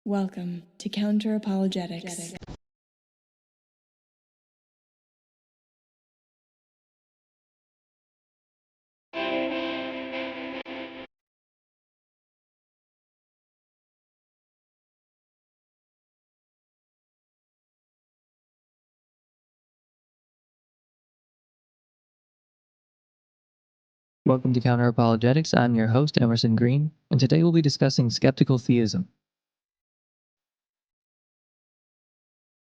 Welcome to Counter-Apologetics. Welcome to Counter-Apologetics. I'm your host, Emerson Green, and today we'll be discussing skeptical theism.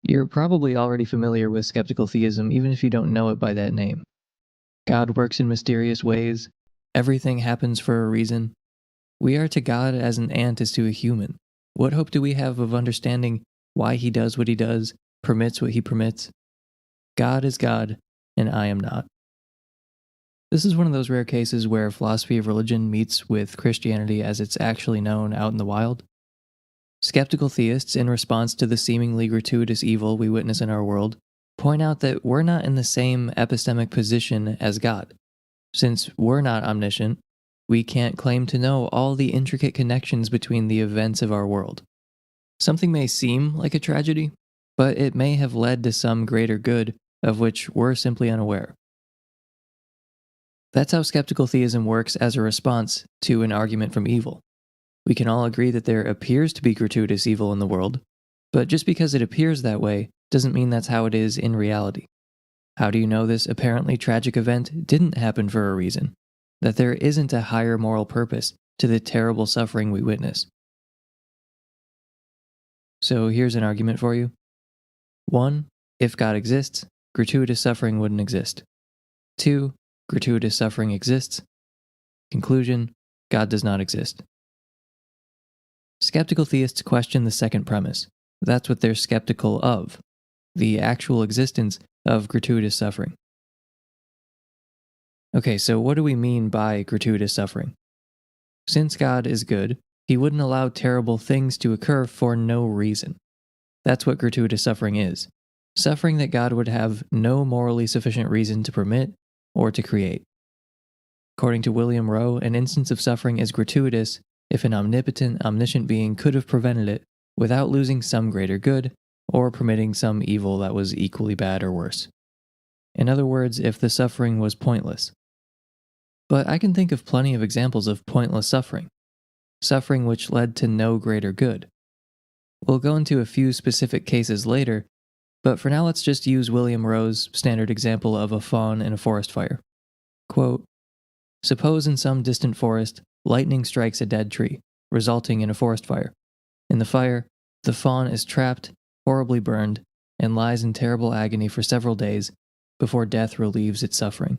You're probably already familiar with skeptical theism, even if you don't know it by that name. God works in mysterious ways. Everything happens for a reason. We are to God as an ant is to a human. What hope do we have of understanding why he does what he does, permits what he permits? God is God, and I am not. This is one of those rare cases where philosophy of religion meets with Christianity as it's actually known out in the wild. Skeptical theists, in response to the seemingly gratuitous evil we witness in our world, point out that we're not in the same epistemic position as God. Since we're not omniscient, we can't claim to know all the intricate connections between the events of our world. Something may seem like a tragedy, but it may have led to some greater good of which we're simply unaware. That's how skeptical theism works as a response to an argument from evil. We can all agree that there appears to be gratuitous evil in the world, but just because it appears that way doesn't mean that's how it is in reality. How do you know this apparently tragic event didn't happen for a reason? That there isn't a higher moral purpose to the terrible suffering we witness? So here's an argument for you. 1. If God exists, gratuitous suffering wouldn't exist. 2. Gratuitous suffering exists. Conclusion: God does not exist. Skeptical theists question the second premise. That's what they're skeptical of: the actual existence of gratuitous suffering. Okay, so what do we mean by gratuitous suffering? Since God is good, he wouldn't allow terrible things to occur for no reason. That's what gratuitous suffering is. Suffering that God would have no morally sufficient reason to permit or to create. According to William Rowe, an instance of suffering is gratuitous if an omnipotent, omniscient being could have prevented it without losing some greater good or permitting some evil that was equally bad or worse. In other words, if the suffering was pointless. But I can think of plenty of examples of pointless suffering, suffering which led to no greater good. We'll go into a few specific cases later, but for now let's just use William Rowe's standard example of a fawn in a forest fire. Quote, "Suppose in some distant forest, lightning strikes a dead tree, resulting in a forest fire. In the fire, the fawn is trapped, horribly burned, and lies in terrible agony for several days before death relieves its suffering.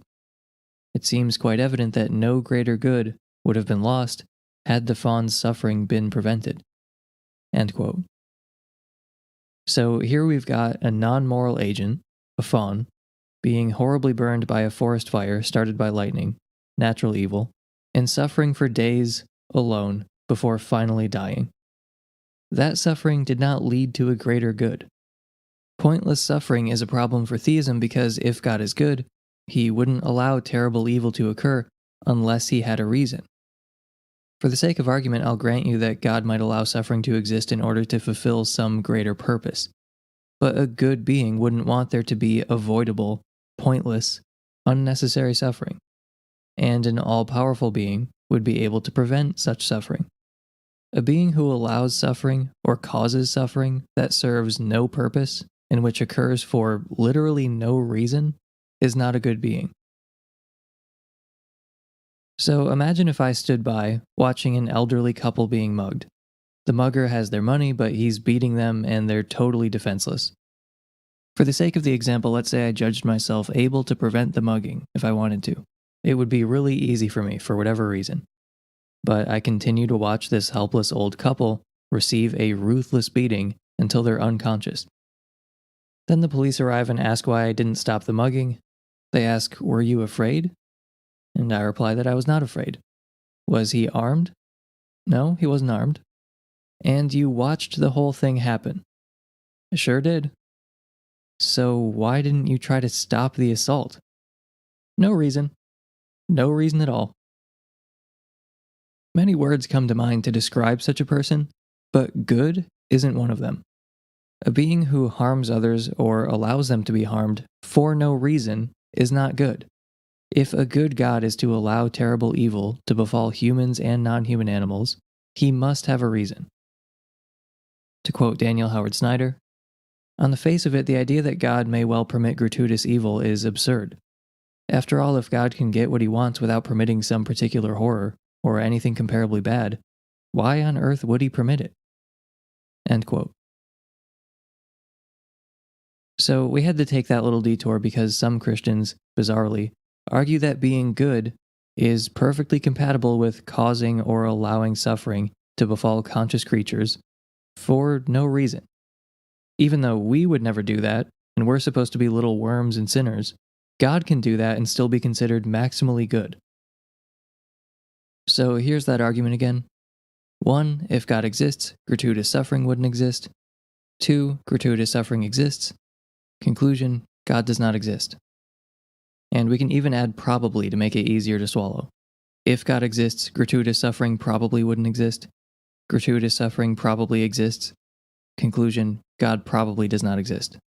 It seems quite evident that no greater good would have been lost had the fawn's suffering been prevented." End quote. So here we've got a non-moral agent, a fawn, being horribly burned by a forest fire started by lightning, natural evil, and suffering for days alone before finally dying. That suffering did not lead to a greater good. Pointless suffering is a problem for theism because if God is good, he wouldn't allow terrible evil to occur unless he had a reason. For the sake of argument, I'll grant you that God might allow suffering to exist in order to fulfill some greater purpose. But a good being wouldn't want there to be avoidable, pointless, unnecessary suffering. And an all-powerful being would be able to prevent such suffering. A being who allows suffering or causes suffering that serves no purpose and which occurs for literally no reason is not a good being. So imagine if I stood by, watching an elderly couple being mugged. The mugger has their money, but he's beating them and they're totally defenseless. For the sake of the example, let's say I judged myself able to prevent the mugging if I wanted to. It would be really easy for me for whatever reason. But I continue to watch this helpless old couple receive a ruthless beating until they're unconscious. Then the police arrive and ask why I didn't stop the mugging. They ask, "Were you afraid?" And I reply that I was not afraid. Was he armed? No, he wasn't armed. And you watched the whole thing happen. I sure did. So why didn't you try to stop the assault? No reason. No reason at all. Many words come to mind to describe such a person, but good isn't one of them. A being who harms others or allows them to be harmed for no reason is not good. If a good God is to allow terrible evil to befall humans and non-human animals, he must have a reason. To quote Daniel Howard Snyder, "On the face of it, the idea that God may well permit gratuitous evil is absurd. After all, if God can get what he wants without permitting some particular horror, or anything comparably bad, why on earth would he permit it?" End quote. So we had to take that little detour because some Christians, bizarrely, argue that being good is perfectly compatible with causing or allowing suffering to befall conscious creatures for no reason. Even though we would never do that, and we're supposed to be little worms and sinners, God can do that and still be considered maximally good. So here's that argument again. 1. If God exists, gratuitous suffering wouldn't exist. 2. Gratuitous suffering exists. Conclusion, God does not exist. And we can even add probably to make it easier to swallow. If God exists, gratuitous suffering probably wouldn't exist. Gratuitous suffering probably exists. Conclusion, God probably does not exist.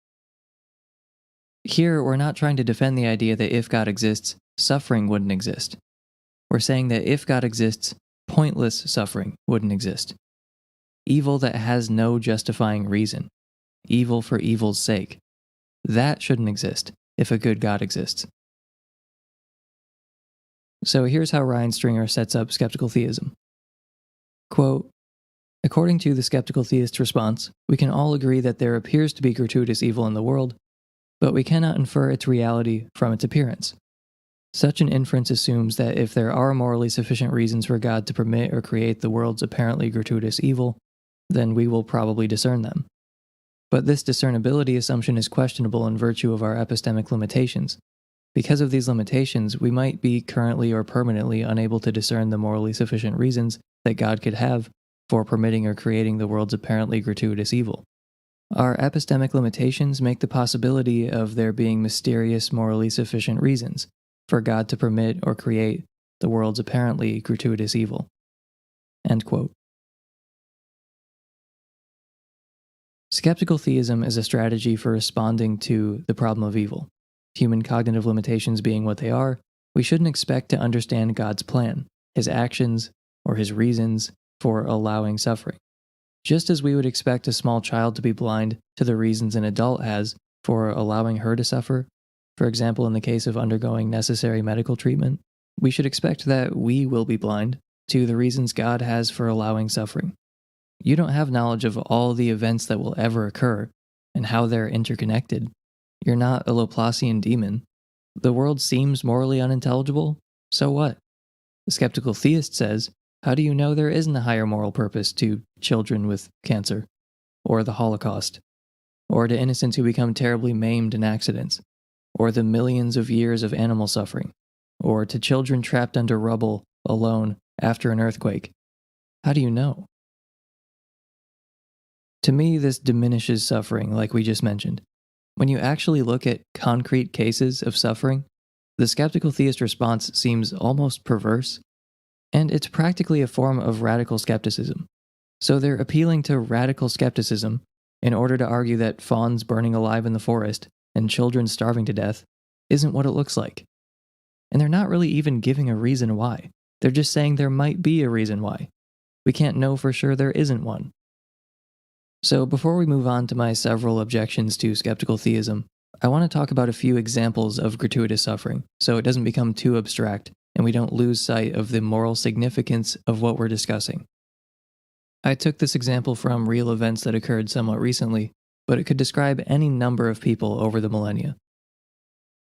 Here, we're not trying to defend the idea that if God exists, suffering wouldn't exist. We're saying that if God exists, pointless suffering wouldn't exist. Evil that has no justifying reason. Evil for evil's sake. That shouldn't exist if a good God exists. So here's how Ryan Stringer sets up skeptical theism. Quote, "According to the skeptical theist's response, we can all agree that there appears to be gratuitous evil in the world, but we cannot infer its reality from its appearance. Such an inference assumes that if there are morally sufficient reasons for God to permit or create the world's apparently gratuitous evil, then we will probably discern them. But this discernibility assumption is questionable in virtue of our epistemic limitations. Because of these limitations, we might be currently or permanently unable to discern the morally sufficient reasons that God could have for permitting or creating the world's apparently gratuitous evil. Our epistemic limitations make the possibility of there being mysterious, morally sufficient reasons for God to permit or create the world's apparently gratuitous evil." End quote. Skeptical theism is a strategy for responding to the problem of evil. Human cognitive limitations being what they are, we shouldn't expect to understand God's plan, his actions, or his reasons for allowing suffering. Just as we would expect a small child to be blind to the reasons an adult has for allowing her to suffer, for example in the case of undergoing necessary medical treatment, we should expect that we will be blind to the reasons God has for allowing suffering. You don't have knowledge of all the events that will ever occur and how they're interconnected. You're not a Laplacian demon. The world seems morally unintelligible, so what? The skeptical theist says, how do you know there isn't a higher moral purpose to children with cancer, or the Holocaust, or to innocents who become terribly maimed in accidents, or the millions of years of animal suffering, or to children trapped under rubble alone after an earthquake? How do you know? To me, this diminishes suffering, like we just mentioned. When you actually look at concrete cases of suffering, the skeptical theist response seems almost perverse, and it's practically a form of radical skepticism. So they're appealing to radical skepticism in order to argue that fawns burning alive in the forest and children starving to death isn't what it looks like. And they're not really even giving a reason why. They're just saying there might be a reason why. We can't know for sure there isn't one. So before we move on to my several objections to skeptical theism, I want to talk about a few examples of gratuitous suffering, so it doesn't become too abstract and we don't lose sight of the moral significance of what we're discussing. I took this example from real events that occurred somewhat recently, but it could describe any number of people over the millennia.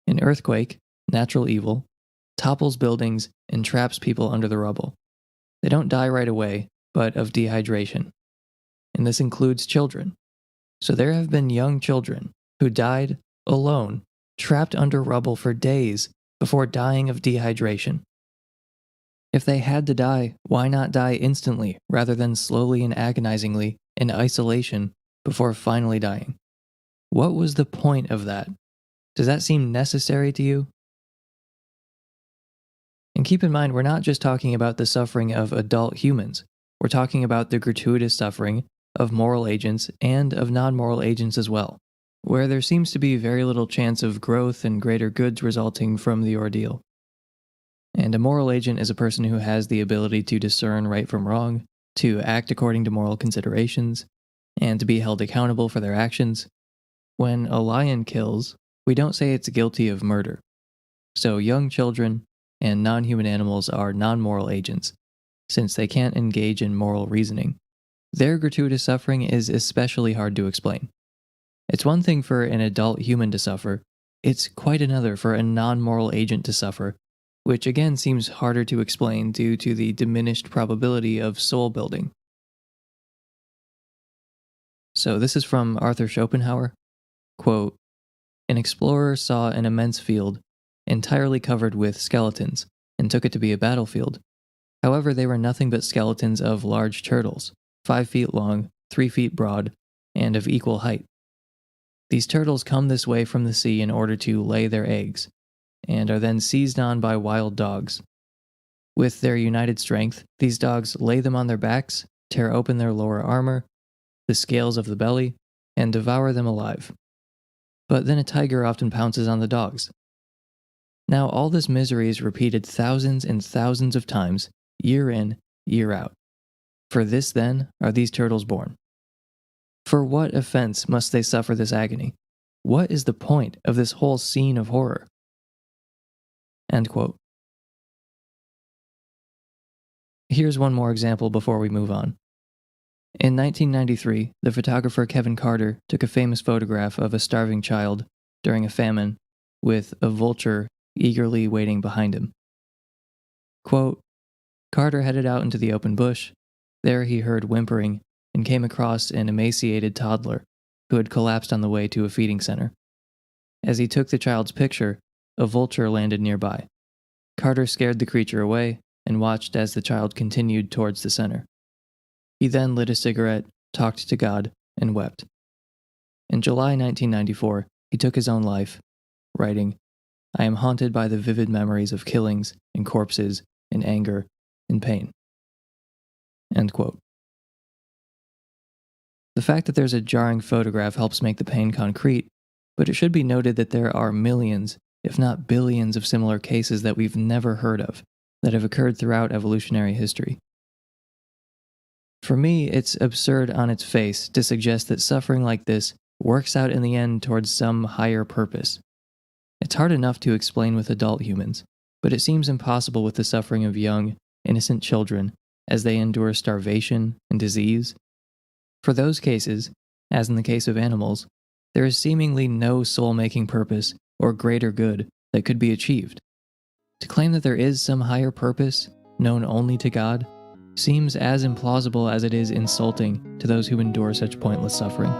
An earthquake, natural evil, topples buildings and traps people under the rubble. They don't die right away, but of dehydration. And this includes children. So there have been young children who died alone, trapped under rubble for days before dying of dehydration. If they had to die, why not die instantly rather than slowly and agonizingly in isolation before finally dying? What was the point of that? Does that seem necessary to you? And keep in mind, we're not just talking about the suffering of adult humans. We're talking about the gratuitous suffering of moral agents and of non-moral agents as well, where there seems to be very little chance of growth and greater goods resulting from the ordeal. And a moral agent is a person who has the ability to discern right from wrong, to act according to moral considerations, and to be held accountable for their actions. When a lion kills, we don't say it's guilty of murder. So young children and non-human animals are non-moral agents, since they can't engage in moral reasoning. Their gratuitous suffering is especially hard to explain. It's one thing for an adult human to suffer, it's quite another for a non-moral agent to suffer, which again seems harder to explain due to the diminished probability of soul building. So this is from Arthur Schopenhauer. Quote, "An explorer saw an immense field, entirely covered with skeletons, and took it to be a battlefield. However, they were nothing but skeletons of large turtles, 5 feet long, 3 feet broad, and of equal height. These turtles come this way from the sea in order to lay their eggs, and are then seized on by wild dogs. With their united strength, these dogs lay them on their backs, tear open their lower armor, the scales of the belly, and devour them alive. But then a tiger often pounces on the dogs. Now all this misery is repeated thousands and thousands of times, year in, year out. For this, then, are these turtles born. For what offense must they suffer this agony? What is the point of this whole scene of horror?" End quote. Here's one more example before we move on. In 1993, the photographer Kevin Carter took a famous photograph of a starving child during a famine with a vulture eagerly waiting behind him. Quote, "Carter headed out into the open bush. There he heard whimpering and came across an emaciated toddler who had collapsed on the way to a feeding center. As he took the child's picture, a vulture landed nearby. Carter scared the creature away and watched as the child continued towards the center. He then lit a cigarette, talked to God, and wept. In July 1994, he took his own life, writing, 'I am haunted by the vivid memories of killings and corpses and anger and pain.'" End quote. The fact that there's a jarring photograph helps make the pain concrete, but it should be noted that there are millions, if not billions, of similar cases that we've never heard of, that have occurred throughout evolutionary history. For me, it's absurd on its face to suggest that suffering like this works out in the end towards some higher purpose. It's hard enough to explain with adult humans, but it seems impossible with the suffering of young, innocent children as they endure starvation and disease. For those cases, as in the case of animals, there is seemingly no soul-making purpose or greater good that could be achieved. To claim that there is some higher purpose, known only to God, seems as implausible as it is insulting to those who endure such pointless suffering.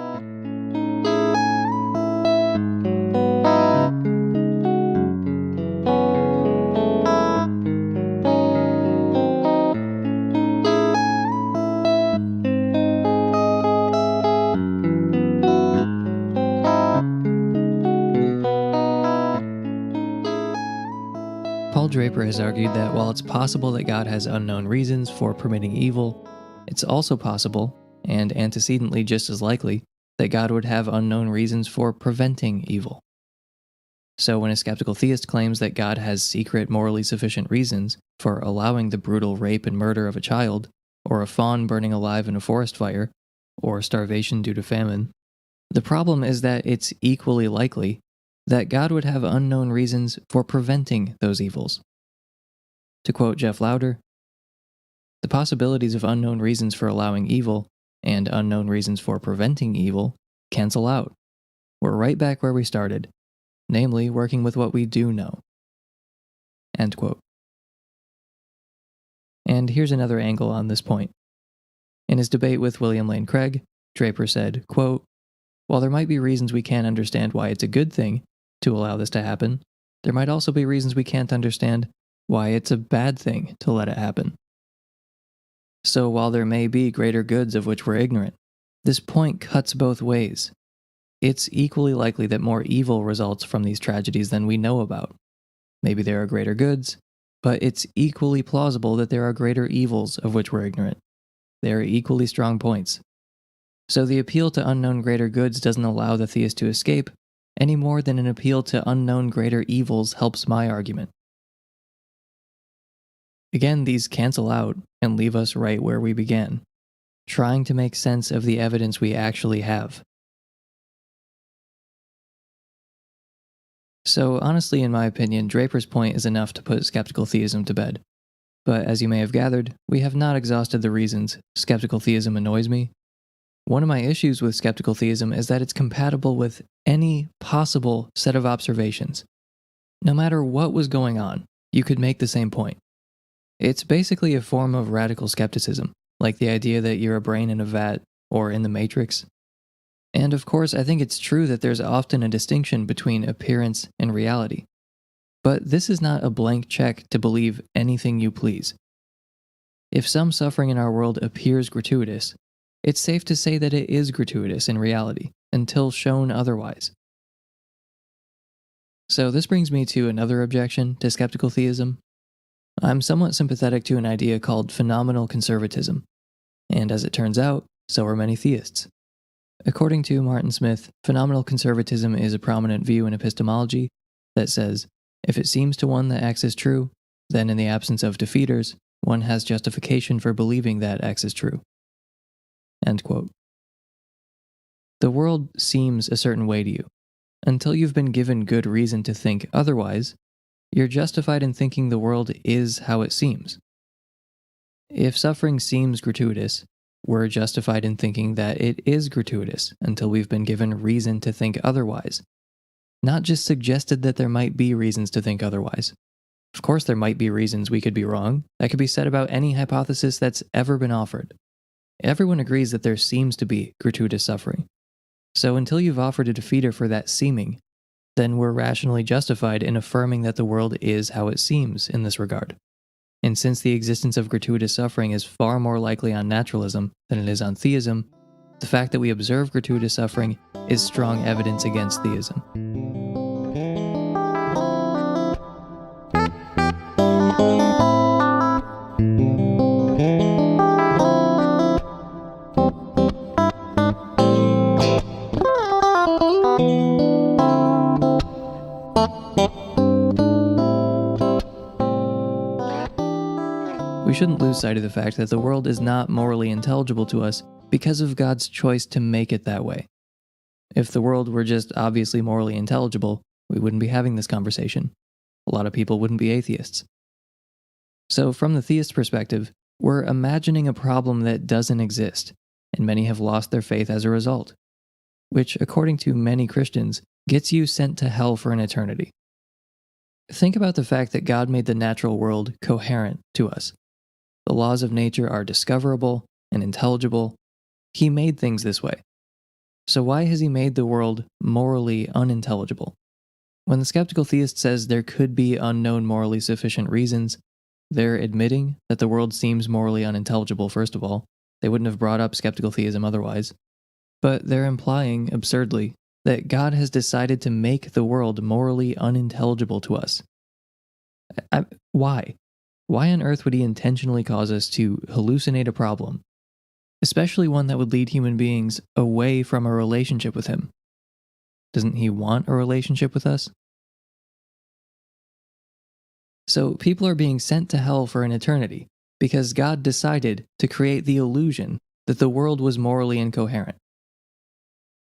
Paul Draper has argued that while it's possible that God has unknown reasons for permitting evil, it's also possible, and antecedently just as likely, that God would have unknown reasons for preventing evil. So when a skeptical theist claims that God has secret, morally sufficient reasons for allowing the brutal rape and murder of a child, or a fawn burning alive in a forest fire, or starvation due to famine, the problem is that it's equally likely that God would have unknown reasons for preventing those evils. To quote Jeff Lauder, "The possibilities of unknown reasons for allowing evil and unknown reasons for preventing evil cancel out. We're right back where we started, namely working with what we do know." End quote. And here's another angle on this point. In his debate with William Lane Craig, Draper said, quote, "While there might be reasons we can't understand why it's a good thing to allow this to happen, there might also be reasons we can't understand why it's a bad thing to let it happen. So while there may be greater goods of which we're ignorant, this point cuts both ways. It's equally likely that more evil results from these tragedies than we know about. Maybe there are greater goods, but it's equally plausible that there are greater evils of which we're ignorant. They are equally strong points. So the appeal to unknown greater goods doesn't allow the theist to escape, any more than an appeal to unknown greater evils helps my argument. Again, these cancel out and leave us right where we began, trying to make sense of the evidence we actually have. So honestly, in my opinion, Draper's point is enough to put skeptical theism to bed. But as you may have gathered, we have not exhausted the reasons skeptical theism annoys me. One of my issues with skeptical theism is that it's compatible with any possible set of observations. No matter what was going on, you could make the same point. It's basically a form of radical skepticism, like the idea that you're a brain in a vat or in the Matrix. And of course, I think it's true that there's often a distinction between appearance and reality. But this is not a blank check to believe anything you please. If some suffering in our world appears gratuitous, it's safe to say that it is gratuitous in reality, until shown otherwise. So this brings me to another objection to skeptical theism. I'm somewhat sympathetic to an idea called phenomenal conservatism, and as it turns out, so are many theists. According to Martin Smith, phenomenal conservatism is a prominent view in epistemology that says, if it seems to one that X is true, then in the absence of defeaters, one has justification for believing that X is true. End quote. The world seems a certain way to you. Until you've been given good reason to think otherwise, you're justified in thinking the world is how it seems. If suffering seems gratuitous, we're justified in thinking that it is gratuitous until we've been given reason to think otherwise. Not just suggested that there might be reasons to think otherwise. Of course there might be reasons we could be wrong. That could be said about any hypothesis that's ever been offered. Everyone agrees that there seems to be gratuitous suffering. So until you've offered a defeater for that seeming, then we're rationally justified in affirming that the world is how it seems in this regard. And since the existence of gratuitous suffering is far more likely on naturalism than it is on theism, the fact that we observe gratuitous suffering is strong evidence against theism. We shouldn't lose sight of the fact that the world is not morally intelligible to us because of God's choice to make it that way. If the world were just obviously morally intelligible, we wouldn't be having this conversation. A lot of people wouldn't be atheists. So from the theist perspective, we're imagining a problem that doesn't exist, and many have lost their faith as a result, which, according to many Christians, gets you sent to hell for an eternity. Think about the fact that God made the natural world coherent to us. The laws of nature are discoverable and intelligible. He made things this way. So why has he made the world morally unintelligible? When the skeptical theist says there could be unknown morally sufficient reasons, they're admitting that the world seems morally unintelligible, first of all. They wouldn't have brought up skeptical theism otherwise. But they're implying, absurdly, that God has decided to make the world morally unintelligible to us. Why? Why on earth would he intentionally cause us to hallucinate a problem, especially one that would lead human beings away from a relationship with him? Doesn't he want a relationship with us? So people are being sent to hell for an eternity because God decided to create the illusion that the world was morally incoherent.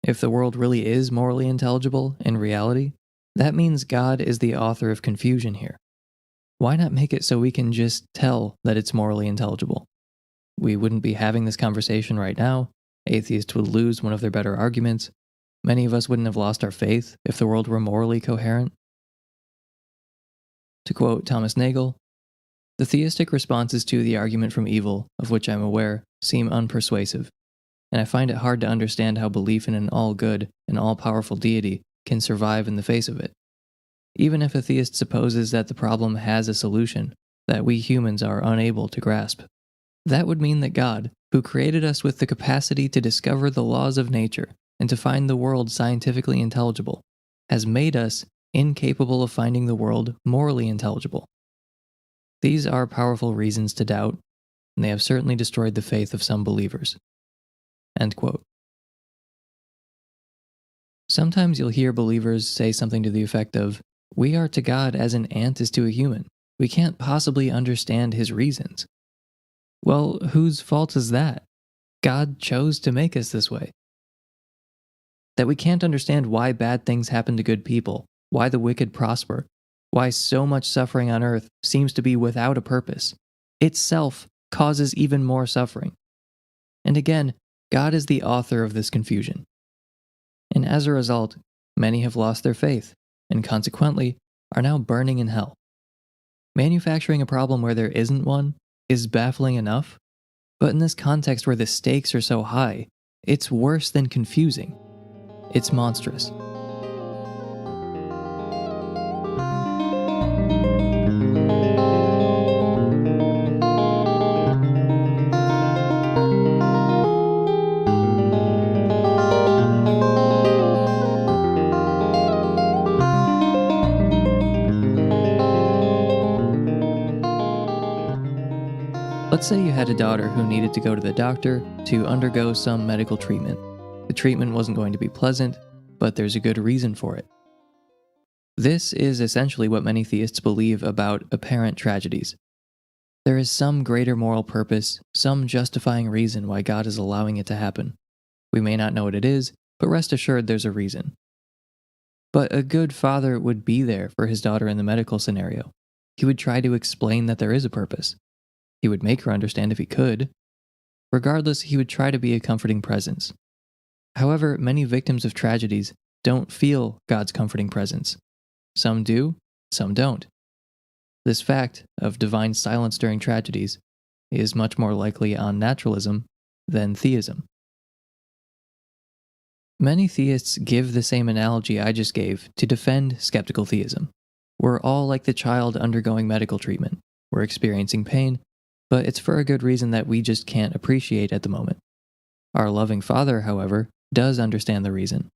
If the world really is morally intelligible in reality, that means God is the author of confusion here. Why not make it so we can just tell that it's morally intelligible? We wouldn't be having this conversation right now. Atheists would lose one of their better arguments. Many of us wouldn't have lost our faith if the world were morally coherent. To quote Thomas Nagel, the theistic responses to the argument from evil, of which I'm aware, seem unpersuasive, and I find it hard to understand how belief in an all-good and all-powerful deity can survive in the face of it. Even if a theist supposes that the problem has a solution that we humans are unable to grasp, that would mean that God, who created us with the capacity to discover the laws of nature and to find the world scientifically intelligible, has made us incapable of finding the world morally intelligible. These are powerful reasons to doubt, and they have certainly destroyed the faith of some believers. End quote. Sometimes you'll hear believers say something to the effect of, "We are to God as an ant is to a human. We can't possibly understand his reasons." Well, whose fault is that? God chose to make us this way. That we can't understand why bad things happen to good people, why the wicked prosper, why so much suffering on earth seems to be without a purpose, itself causes even more suffering. And again, God is the author of this confusion. And as a result, many have lost their faith, and consequently are now burning in hell. Manufacturing a problem where there isn't one is baffling enough, but in this context where the stakes are so high, it's worse than confusing. It's monstrous. Let's say you had a daughter who needed to go to the doctor to undergo some medical treatment. The treatment wasn't going to be pleasant, but there's a good reason for it. This is essentially what many theists believe about apparent tragedies. There is some greater moral purpose, some justifying reason why God is allowing it to happen. We may not know what it is, but rest assured there's a reason. But a good father would be there for his daughter in the medical scenario. He would try to explain that there is a purpose. He would make her understand if he could. Regardless, he would try to be a comforting presence. However, many victims of tragedies don't feel God's comforting presence. Some do, some don't. This fact of divine silence during tragedies is much more likely on naturalism than theism. Many theists give the same analogy I just gave to defend skeptical theism. We're all like the child undergoing medical treatment. We're experiencing pain, but it's for a good reason that we just can't appreciate at the moment. Our loving Father, however, does understand the reason.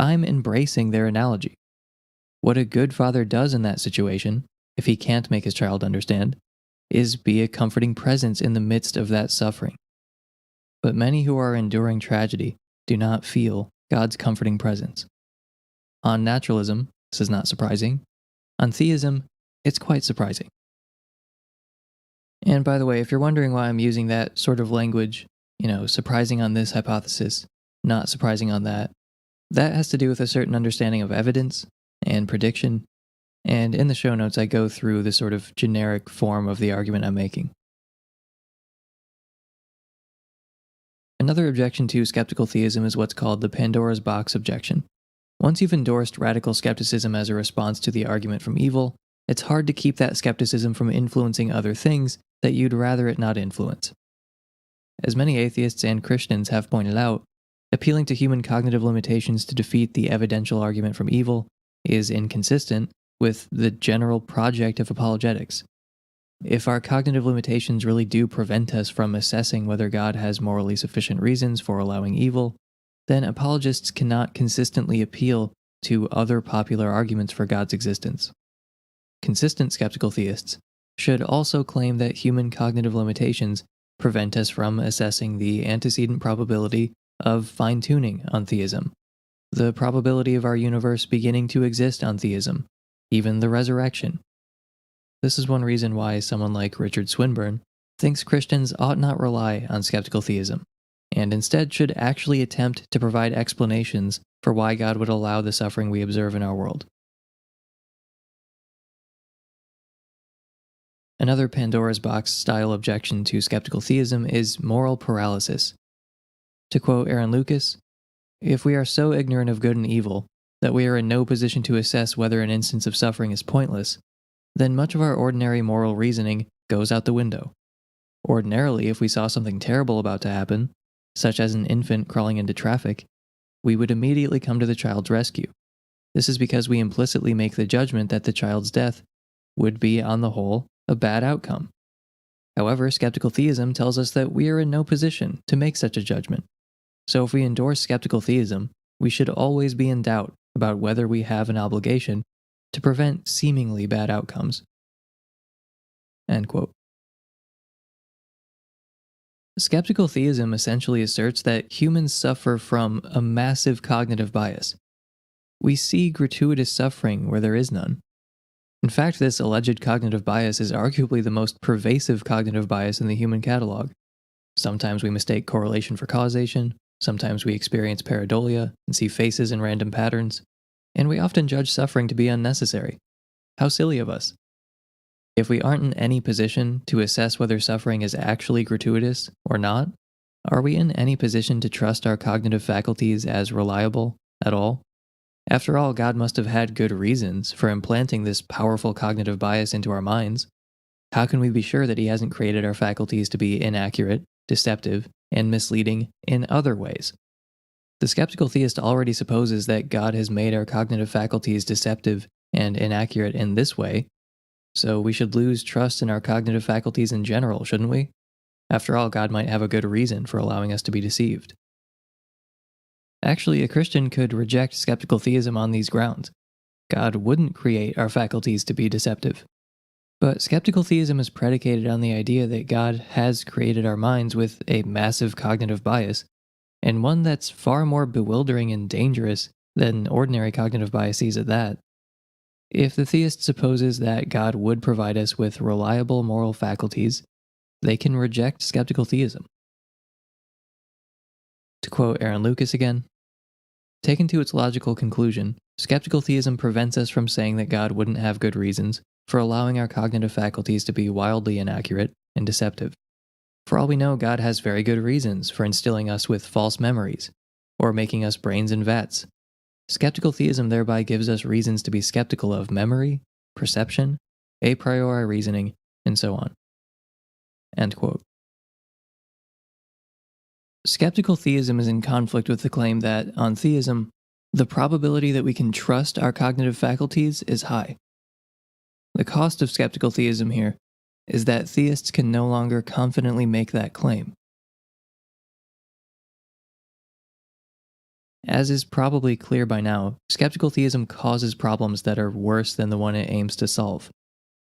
I'm embracing their analogy. What a good father does in that situation, if he can't make his child understand, is be a comforting presence in the midst of that suffering. But many who are enduring tragedy do not feel God's comforting presence. On naturalism, this is not surprising. On theism, it's quite surprising. And by the way, if you're wondering why I'm using that sort of language, surprising on this hypothesis, not surprising on that, that has to do with a certain understanding of evidence and prediction, and in the show notes I go through the sort of generic form of the argument I'm making. Another objection to skeptical theism is what's called the Pandora's box objection. Once you've endorsed radical skepticism as a response to the argument from evil, it's hard to keep that skepticism from influencing other things that you'd rather it not influence. As many atheists and Christians have pointed out, appealing to human cognitive limitations to defeat the evidential argument from evil is inconsistent with the general project of apologetics. If our cognitive limitations really do prevent us from assessing whether God has morally sufficient reasons for allowing evil, then apologists cannot consistently appeal to other popular arguments for God's existence. Consistent skeptical theists should also claim that human cognitive limitations prevent us from assessing the antecedent probability of fine-tuning on theism, the probability of our universe beginning to exist on theism, even the resurrection. This is one reason why someone like Richard Swinburne thinks Christians ought not rely on skeptical theism, and instead should actually attempt to provide explanations for why God would allow the suffering we observe in our world. Another Pandora's box style objection to skeptical theism is moral paralysis. To quote Aaron Lucas, "If we are so ignorant of good and evil that we are in no position to assess whether an instance of suffering is pointless, then much of our ordinary moral reasoning goes out the window. Ordinarily, if we saw something terrible about to happen, such as an infant crawling into traffic, we would immediately come to the child's rescue. This is because we implicitly make the judgment that the child's death would be, on the whole, a bad outcome. However, skeptical theism tells us that we are in no position to make such a judgment. So if we endorse skeptical theism, we should always be in doubt about whether we have an obligation to prevent seemingly bad outcomes." End quote. Skeptical theism essentially asserts that humans suffer from a massive cognitive bias, We see gratuitous suffering where there is none. In fact, this alleged cognitive bias is arguably the most pervasive cognitive bias in the human catalog. Sometimes we mistake correlation for causation, sometimes we experience pareidolia and see faces in random patterns, and we often judge suffering to be unnecessary. How silly of us. If we aren't in any position to assess whether suffering is actually gratuitous or not, are we in any position to trust our cognitive faculties as reliable at all? After all, God must have had good reasons for implanting this powerful cognitive bias into our minds. How can we be sure that He hasn't created our faculties to be inaccurate, deceptive, and misleading in other ways? The skeptical theist already supposes that God has made our cognitive faculties deceptive and inaccurate in this way, so we should lose trust in our cognitive faculties in general, shouldn't we? After all, God might have a good reason for allowing us to be deceived. Actually, a Christian could reject skeptical theism on these grounds. God wouldn't create our faculties to be deceptive. But skeptical theism is predicated on the idea that God has created our minds with a massive cognitive bias, and one that's far more bewildering and dangerous than ordinary cognitive biases at that. If the theist supposes that God would provide us with reliable moral faculties, they can reject skeptical theism. To quote Aaron Lucas again, taken to its logical conclusion, skeptical theism prevents us from saying that God wouldn't have good reasons for allowing our cognitive faculties to be wildly inaccurate and deceptive. For all we know, God has very good reasons for instilling us with false memories, or making us brains in vats. Skeptical theism thereby gives us reasons to be skeptical of memory, perception, a priori reasoning, and so on. End quote. Skeptical theism is in conflict with the claim that, on theism, the probability that we can trust our cognitive faculties is high. The cost of skeptical theism here is that theists can no longer confidently make that claim. As is probably clear by now, skeptical theism causes problems that are worse than the one it aims to solve.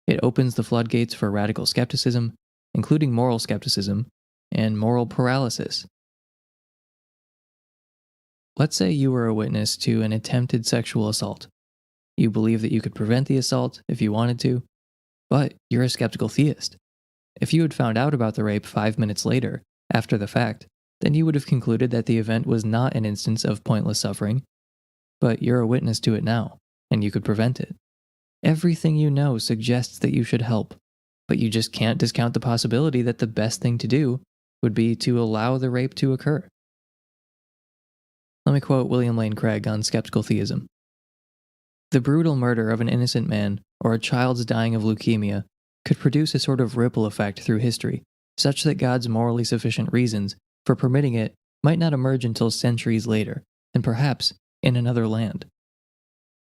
It opens the floodgates for radical skepticism, including moral skepticism, and moral paralysis. Let's say you were a witness to an attempted sexual assault. You believe that you could prevent the assault if you wanted to, but you're a skeptical theist. If you had found out about the rape 5 minutes later, after the fact, then you would have concluded that the event was not an instance of pointless suffering, but you're a witness to it now, and you could prevent it. Everything you know suggests that you should help, but you just can't discount the possibility that the best thing to do would be to allow the rape to occur. Let me quote William Lane Craig on skeptical theism. The brutal murder of an innocent man or a child's dying of leukemia could produce a sort of ripple effect through history, such that God's morally sufficient reasons for permitting it might not emerge until centuries later, and perhaps in another land.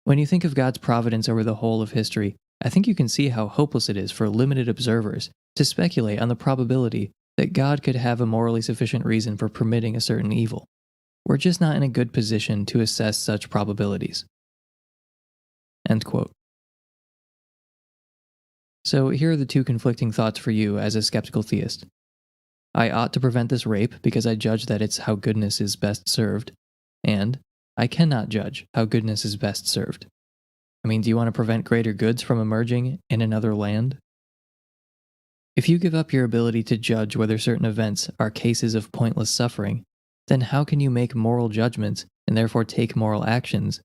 When you think of God's providence over the whole of history, I think you can see how hopeless it is for limited observers to speculate on the probability that God could have a morally sufficient reason for permitting a certain evil. We're just not in a good position to assess such probabilities. End quote. So here are the two conflicting thoughts for you as a skeptical theist. I ought to prevent this rape because I judge that it's how goodness is best served, and I cannot judge how goodness is best served. I mean, do you want to prevent greater goods from emerging in another land? If you give up your ability to judge whether certain events are cases of pointless suffering, then how can you make moral judgments and therefore take moral actions?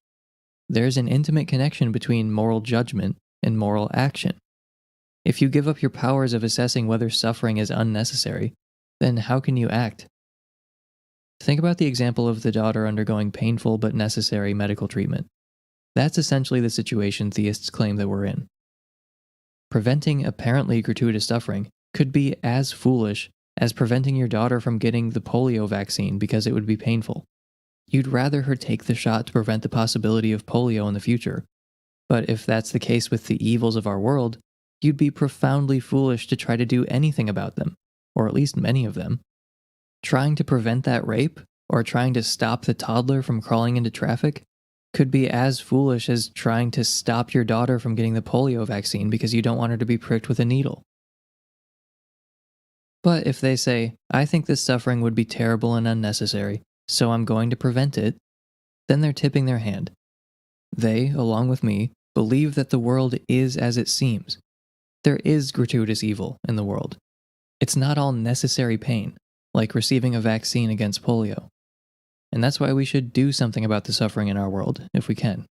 There's an intimate connection between moral judgment and moral action. If you give up your powers of assessing whether suffering is unnecessary, then how can you act? Think about the example of the daughter undergoing painful but necessary medical treatment. That's essentially the situation theists claim that we're in. Preventing apparently gratuitous suffering could be as foolish as preventing your daughter from getting the polio vaccine because it would be painful. You'd rather her take the shot to prevent the possibility of polio in the future. But if that's the case with the evils of our world, you'd be profoundly foolish to try to do anything about them, or at least many of them. Trying to prevent that rape, or trying to stop the toddler from crawling into traffic, could be as foolish as trying to stop your daughter from getting the polio vaccine because you don't want her to be pricked with a needle. But if they say, I think this suffering would be terrible and unnecessary, so I'm going to prevent it, then they're tipping their hand. They, along with me, believe that the world is as it seems. There is gratuitous evil in the world. It's not all necessary pain, like receiving a vaccine against polio. And that's why we should do something about the suffering in our world, if we can.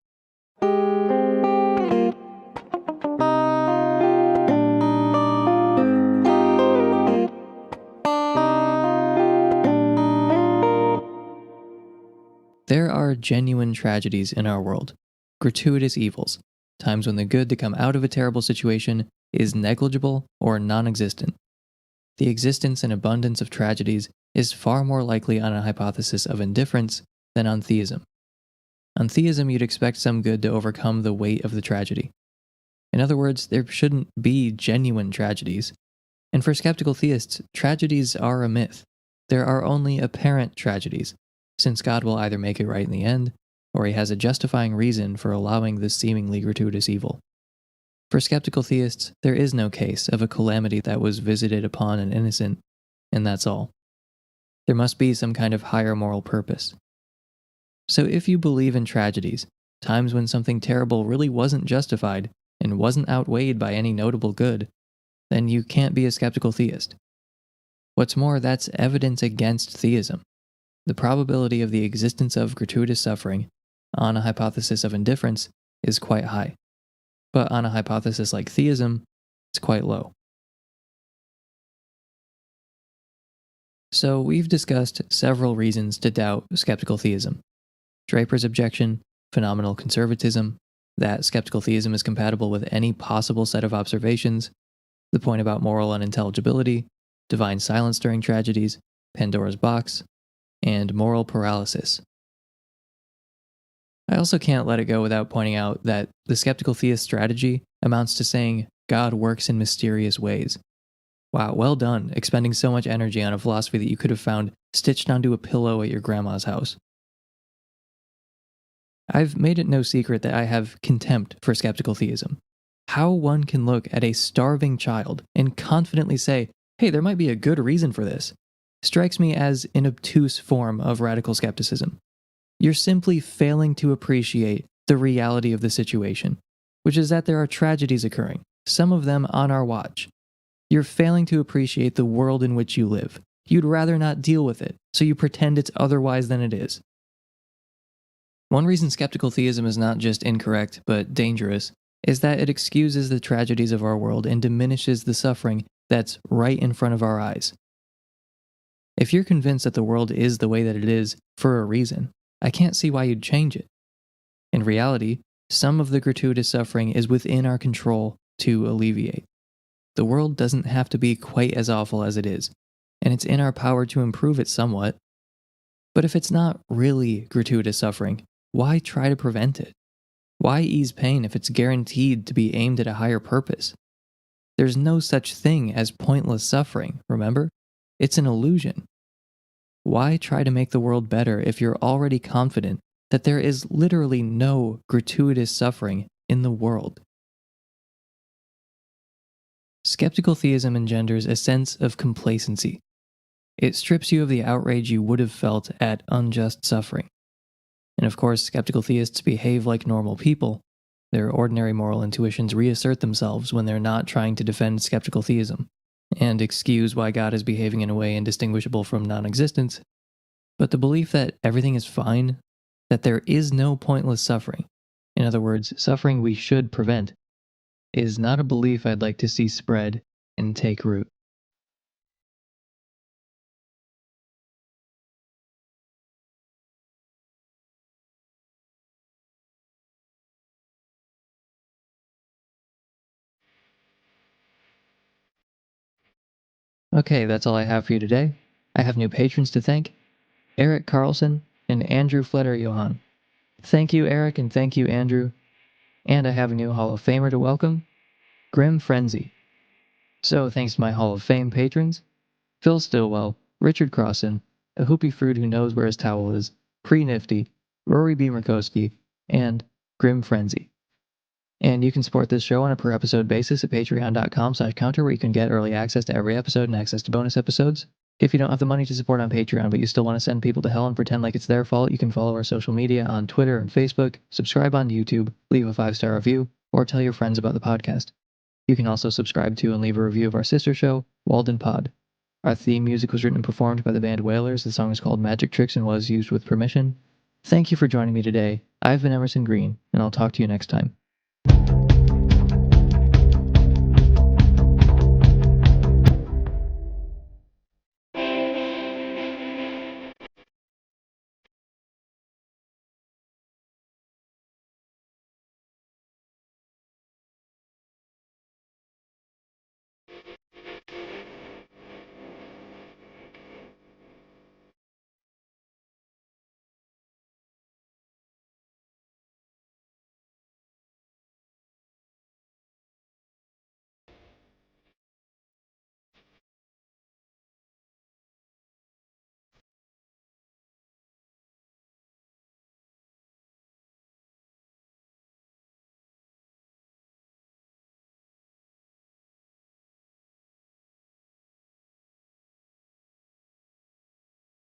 There are genuine tragedies in our world, gratuitous evils, times when the good to come out of a terrible situation is negligible or non-existent. The existence and abundance of tragedies is far more likely on a hypothesis of indifference than on theism. On theism, you'd expect some good to overcome the weight of the tragedy. In other words, there shouldn't be genuine tragedies. And for skeptical theists, tragedies are a myth. There are only apparent tragedies, since God will either make it right in the end, or he has a justifying reason for allowing this seemingly gratuitous evil. For skeptical theists, there is no case of a calamity that was visited upon an innocent, and that's all. There must be some kind of higher moral purpose. So if you believe in tragedies, times when something terrible really wasn't justified and wasn't outweighed by any notable good, then you can't be a skeptical theist. What's more, that's evidence against theism. The probability of the existence of gratuitous suffering on a hypothesis of indifference is quite high. But on a hypothesis like theism, it's quite low. So we've discussed several reasons to doubt skeptical theism. Draper's objection, phenomenal conservatism, that skeptical theism is compatible with any possible set of observations, the point about moral unintelligibility, divine silence during tragedies, Pandora's box, and moral paralysis. I also can't let it go without pointing out that the skeptical theist strategy amounts to saying God works in mysterious ways. Wow, well done, expending so much energy on a philosophy that you could have found stitched onto a pillow at your grandma's house. I've made it no secret that I have contempt for skeptical theism. How one can look at a starving child and confidently say, hey, there might be a good reason for this, strikes me as an obtuse form of radical skepticism. You're simply failing to appreciate the reality of the situation, which is that there are tragedies occurring, some of them on our watch. You're failing to appreciate the world in which you live. You'd rather not deal with it, so you pretend it's otherwise than it is. One reason skeptical theism is not just incorrect, but dangerous, is that it excuses the tragedies of our world and diminishes the suffering that's right in front of our eyes. If you're convinced that the world is the way that it is for a reason, I can't see why you'd change it. In reality, some of the gratuitous suffering is within our control to alleviate. The world doesn't have to be quite as awful as it is, and it's in our power to improve it somewhat. But if it's not really gratuitous suffering, why try to prevent it? Why ease pain if it's guaranteed to be aimed at a higher purpose? There's no such thing as pointless suffering, remember? It's an illusion. Why try to make the world better if you're already confident that there is literally no gratuitous suffering in the world? Skeptical theism engenders a sense of complacency. It strips you of the outrage you would have felt at unjust suffering. And of course, skeptical theists behave like normal people. Their ordinary moral intuitions reassert themselves when they're not trying to defend skeptical theism and excuse why God is behaving in a way indistinguishable from non-existence. But the belief that everything is fine, that there is no pointless suffering, in other words, suffering we should prevent, is not a belief I'd like to see spread and take root. Okay, that's all I have for you today. I have new patrons to thank, Eric Carlson and Andrew Fletter-Johann. Thank you, Eric, and thank you, Andrew. And I have a new Hall of Famer to welcome, Grim Frenzy. So thanks to my Hall of Fame patrons, Phil Stillwell, Richard Crossan, a hoopy fruit who knows where his towel is, Pre-Nifty, Rory B. Murkowski, and Grim Frenzy. And you can support this show on a per-episode basis at patreon.com/counter, where you can get early access to every episode and access to bonus episodes. If you don't have the money to support on Patreon, but you still want to send people to hell and pretend like it's their fault, you can follow our social media on Twitter and Facebook, subscribe on YouTube, leave a 5-star review, or tell your friends about the podcast. You can also subscribe to and leave a review of our sister show, Walden Pod. Our theme music was written and performed by the band Whalers. The song is called Magic Tricks and was used with permission. Thank you for joining me today. I've been Emerson Green, and I'll talk to you next time.